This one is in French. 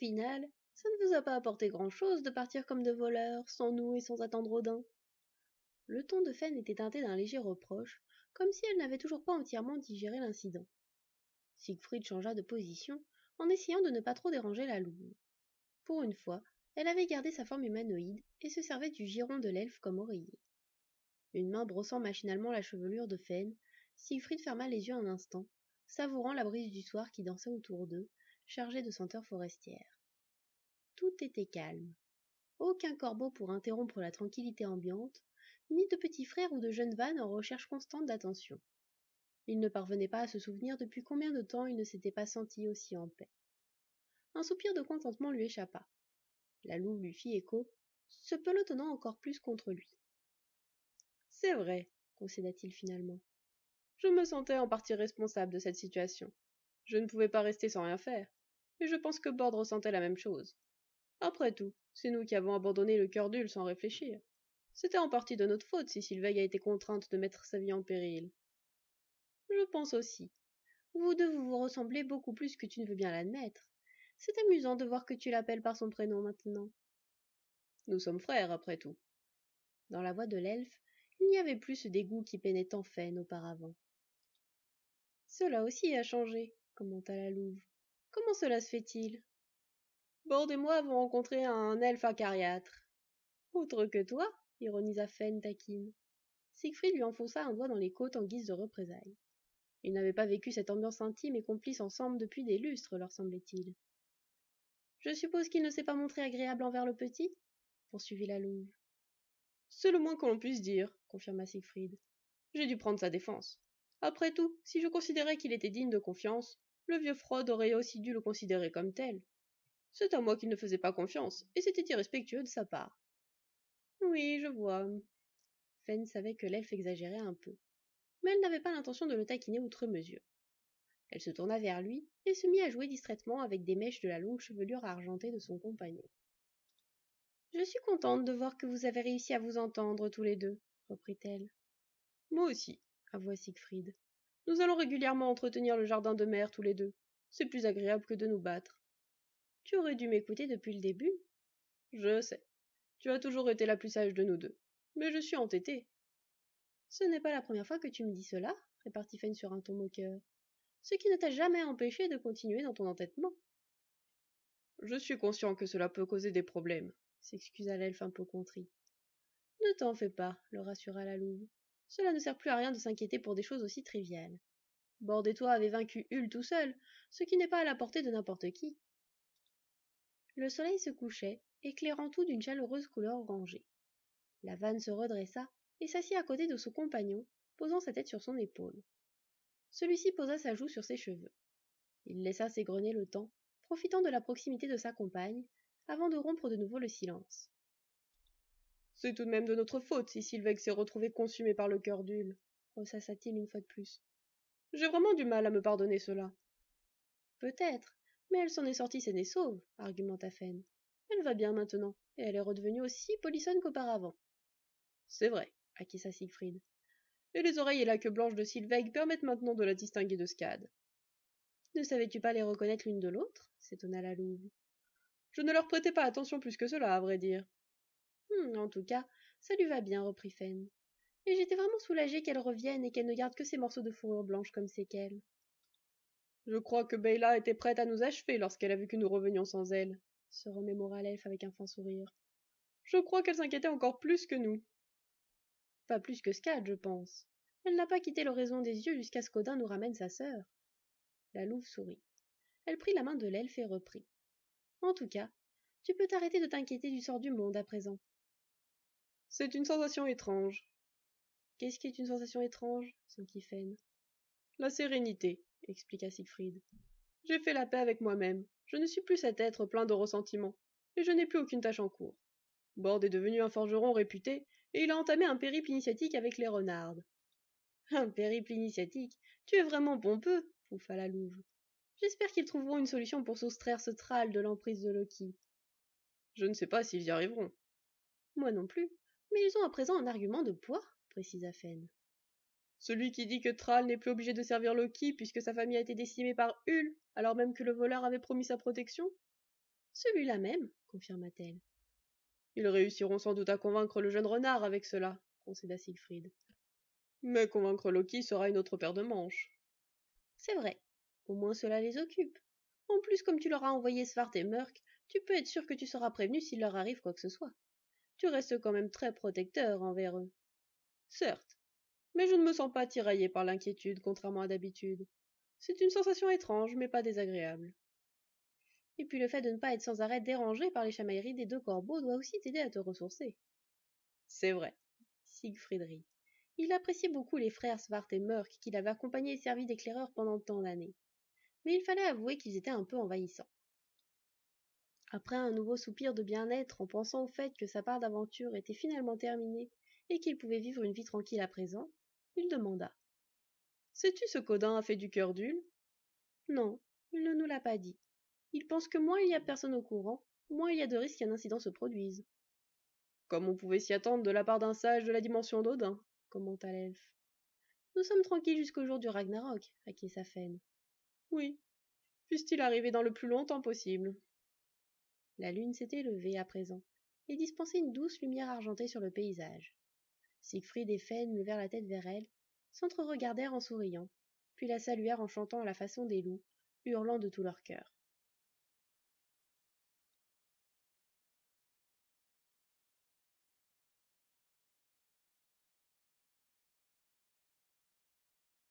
final, ça ne vous a pas apporté grand-chose de partir comme de voleurs, sans nous et sans attendre Odin. Le ton de Fen était teinté d'un léger reproche, comme si elle n'avait toujours pas entièrement digéré l'incident. Siegfried changea de position, en essayant de ne pas trop déranger la louve. Pour une fois, elle avait gardé sa forme humanoïde et se servait du giron de l'elfe comme oreiller. Une main brossant machinalement la chevelure de Fen, Siegfried ferma les yeux un instant, savourant la brise du soir qui dansait autour d'eux, chargée de senteurs forestières. Tout était calme. Aucun corbeau pour interrompre la tranquillité ambiante, ni de petits frères ou de jeunes vannes en recherche constante d'attention. Il ne parvenait pas à se souvenir depuis combien de temps il ne s'était pas senti aussi en paix. Un soupir de contentement lui échappa. La louve lui fit écho, se pelotonnant encore plus contre lui. C'est vrai, concéda-t-il finalement. Je me sentais en partie responsable de cette situation. Je ne pouvais pas rester sans rien faire, et je pense que Bord ressentait la même chose. Après tout, c'est nous qui avons abandonné le cœur d'Ul sans réfléchir. C'était en partie de notre faute si Sylvaig a été contrainte de mettre sa vie en péril. Je pense aussi. Vous deux vous ressemblez beaucoup plus que tu ne veux bien l'admettre. C'est amusant de voir que tu l'appelles par son prénom maintenant. Nous sommes frères, après tout. Dans la voix de l'elfe, il n'y avait plus ce dégoût qui peinait tant Fen auparavant. Cela aussi a changé, commenta la louve. Comment cela se fait-il? Bord et moi avons rencontré un elfe acariâtre. Autre que toi, ironisa Fen taquine. Siegfried lui enfonça un doigt dans les côtes en guise de représailles. Ils n'avaient pas vécu cette ambiance intime et complice ensemble depuis des lustres, leur semblait-il. Je suppose qu'il ne s'est pas montré agréable envers le petit? Poursuivit la louve. C'est le moins que l'on puisse dire, confirma Siegfried. J'ai dû prendre sa défense. Après tout, si je considérais qu'il était digne de confiance, le vieux Frode aurait aussi dû le considérer comme tel. C'est à moi qu'il ne faisait pas confiance, et c'était irrespectueux de sa part. Oui, je vois. Fen savait que l'elfe exagérait un peu, mais elle n'avait pas l'intention de le taquiner outre mesure. Elle se tourna vers lui et se mit à jouer distraitement avec des mèches de la longue chevelure argentée de son compagnon. Je suis contente de voir que vous avez réussi à vous entendre tous les deux, reprit-elle. Moi aussi, avoua Siegfried. Nous allons régulièrement entretenir le jardin de mer tous les deux. C'est plus agréable que de nous battre. Tu aurais dû m'écouter depuis le début. Je sais. Tu as toujours été la plus sage de nous deux. Mais je suis entêtée. Ce n'est pas la première fois que tu me dis cela, répartit Fen sur un ton moqueur. Ce qui ne t'a jamais empêché de continuer dans ton entêtement. Je suis conscient que cela peut causer des problèmes, s'excusa l'elfe un peu contrit. Ne t'en fais pas, le rassura la louve. Cela ne sert plus à rien de s'inquiéter pour des choses aussi triviales. Bord et toi avez vaincu Hul tout seul, ce qui n'est pas à la portée de n'importe qui. Le soleil se couchait, éclairant tout d'une chaleureuse couleur orangée. La vanne se redressa et s'assit à côté de son compagnon, posant sa tête sur son épaule. Celui-ci posa sa joue sur ses cheveux. Il laissa s'égrener le temps, profitant de la proximité de sa compagne, avant de rompre de nouveau le silence. C'est tout de même de notre faute si Sylveg s'est retrouvé consumé par le cœur d'Hul, ressassa-t-il une fois de plus. J'ai vraiment du mal à me pardonner cela. Peut-être, mais elle s'en est sortie saine et sauve, argumenta Fen. Elle va bien maintenant, et elle est redevenue aussi polissonne qu'auparavant. C'est vrai, acquiesça Siegfried. Et les oreilles et la queue blanche de Sylveg permettent maintenant de la distinguer de Skad. Ne savais-tu pas les reconnaître l'une de l'autre? S'étonna la louve. Je ne leur prêtais pas attention plus que cela, à vrai dire. En tout cas, ça lui va bien, reprit Fen. Et j'étais vraiment soulagée qu'elle revienne et qu'elle ne garde que ces morceaux de fourrure blanche comme séquelles. Je crois que Beyla était prête à nous achever lorsqu'elle a vu que nous revenions sans elle, se remémora l'elfe avec un fin sourire. Je crois qu'elle s'inquiétait encore plus que nous. Pas plus que Skad, je pense. Elle n'a pas quitté l'horizon des yeux jusqu'à ce qu'Odin nous ramène sa sœur. La louve sourit. Elle prit la main de l'elfe et reprit. En tout cas, tu peux t'arrêter de t'inquiéter du sort du monde à présent. C'est une sensation étrange. Qu'est-ce qui est une sensation étrange? S'enquit Fen. La sérénité, expliqua Siegfried. J'ai fait la paix avec moi-même. Je ne suis plus cet être plein de ressentiments, et je n'ai plus aucune tâche en cours. Bord est devenu un forgeron réputé, et il a entamé un périple initiatique avec les renardes. Un périple initiatique? Tu es vraiment pompeux, pouffa la louve. J'espère qu'ils trouveront une solution pour soustraire ce Thrall de l'emprise de Loki. Je ne sais pas s'ils y arriveront. Moi non plus, mais ils ont à présent un argument de poids, précisa Fen. Celui qui dit que Thrall n'est plus obligé de servir Loki puisque sa famille a été décimée par Hul, alors même que le voleur avait promis sa protection? Celui-là même, confirma-t-elle. Ils réussiront sans doute à convaincre le jeune renard avec cela, concéda Siegfried. Mais convaincre Loki sera une autre paire de manches. C'est vrai. Au moins cela les occupe. En plus, comme tu leur as envoyé Svart et Murk, tu peux être sûr que tu seras prévenu s'il leur arrive quoi que ce soit. Tu restes quand même très protecteur envers eux. Certes, mais je ne me sens pas tiraillé par l'inquiétude, contrairement à d'habitude. C'est une sensation étrange, mais pas désagréable. Et puis le fait de ne pas être sans arrêt dérangé par les chamailleries des deux corbeaux doit aussi t'aider à te ressourcer. C'est vrai. Siegfried rit. Il appréciait beaucoup les frères Svart et Murk qui l'avaient accompagné et servi d'éclaireurs pendant tant d'années. Mais il fallait avouer qu'ils étaient un peu envahissants. Après un nouveau soupir de bien-être en pensant au fait que sa part d'aventure était finalement terminée et qu'il pouvait vivre une vie tranquille à présent, il demanda. Sais-tu ce qu'Odin a fait du cœur d'Ule? Non, il ne nous l'a pas dit. Il pense que moins il y a personne au courant, moins il y a de risques qu'un incident se produise. Comme on pouvait s'y attendre de la part d'un sage de la dimension d'Odin, Commenta l'elfe. Nous sommes tranquilles jusqu'au jour du Ragnarok, acquiesça Fenn. Oui, puisse-t-il arriver dans le plus longtemps possible. La lune s'était levée à présent, et dispensait une douce lumière argentée sur le paysage. Siegfried et Fenn levèrent la tête vers elle, s'entre-regardèrent en souriant, puis la saluèrent en chantant à la façon des loups, hurlant de tout leur cœur.